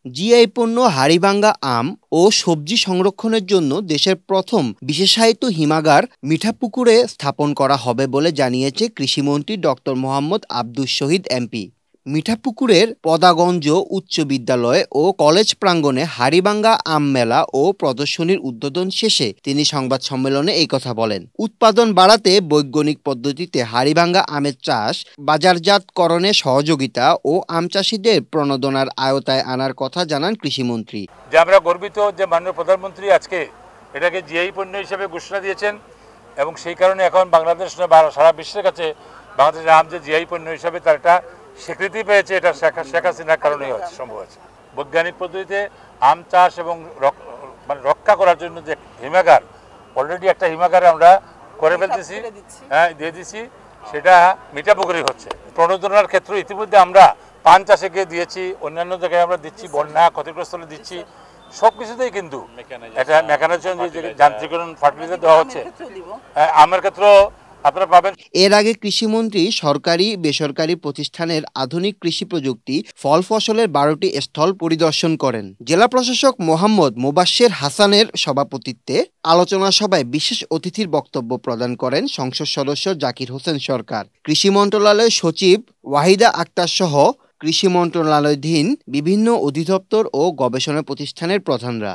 GI পণ্য হাড়িভাঙ্গা আম ও সবজি সংরক্ষণের জন্য দেশের প্রথম বিশেষায়িত হিমাগার মিঠাপুকুরে স্থাপন করা হবে বলে জানিয়েছে কৃষিমন্ত্রী ডক্টর মোহাম্মদ আব্দুস শহীদ এমপি। মিঠাপুকুরের পদাগঞ্জ উচ্চ বিদ্যালয় ও কলেজ প্রাঙ্গণে হাড়িভাঙ্গা আম মেলা ও প্রদর্শনীর উদ্বোধন শেষে তিনি সংবাদ সম্মেলনে এই কথা বলেন। উৎপাদন বাড়াতে বৈজ্ঞানিক পদ্ধতিতে হাড়িভাঙ্গা আমের চাষ, বাজারজাতকরণে সহযোগিতা ও আম চাষিদের প্রণোদনার আওতায় আনার কথা জানান কৃষিমন্ত্রী। যে আমরা গর্বিত যে মাননীয় প্রধানমন্ত্রী আজকে এটাকে জিআই পণ্য হিসেবে ঘোষণা দিয়েছেন এবং সেই কারণে এখন বাংলাদেশ সারা বিশ্বের কাছে বাংলাদেশের আম যে জিআই পণ্য হিসেবে তার একটা স্বীকৃতি পেয়েছে, এটা শেখ হাসিনার কারণেই হচ্ছে সম্ভব আছে। বৈজ্ঞানিক পদ্ধতিতে আম চাষ এবং রক্ষা করার জন্য যে হিমাগার, অলরেডি একটা হিমাগার আমরা করে ফেলতেছি, দিয়ে দিচ্ছি, সেটা মিঠাপুকুরে হচ্ছে। প্রণোদনার ক্ষেত্রে ইতিমধ্যে আমরা পান চাষে গিয়ে দিয়েছি, অন্যান্য জায়গায় আমরা দিচ্ছি, বন্যা ক্ষতিগ্রস্ত হলে দিচ্ছি, সব কিছুতেই কিন্তু এটা মেকানাইজেশন যান্ত্রিকরণ ফার্টিলাইজার দেওয়া হচ্ছে। আমের ক্ষেত্রেও আপনারা পাবেন। এর আগে কৃষিমন্ত্রী সরকারি বেসরকারি প্রতিষ্ঠানের আধুনিক কৃষি প্রযুক্তি ফল ফসলের 12টি স্থল পরিদর্শন করেন। জেলা প্রশাসক মোহাম্মদ মোবাশ্বের হাসানের সভাপতিত্বে আলোচনা সভায় বিশেষ অতিথির বক্তব্য প্রদান করেন সংসদ সদস্য জাকির হোসেন সরকার, কৃষি মন্ত্রণালয়ের সচিব ওয়াহিদা আক্তার সহ কৃষি মন্ত্রণালয়াধীন বিভিন্ন অধিদপ্তর ও গবেষণা প্রতিষ্ঠানের প্রধানরা।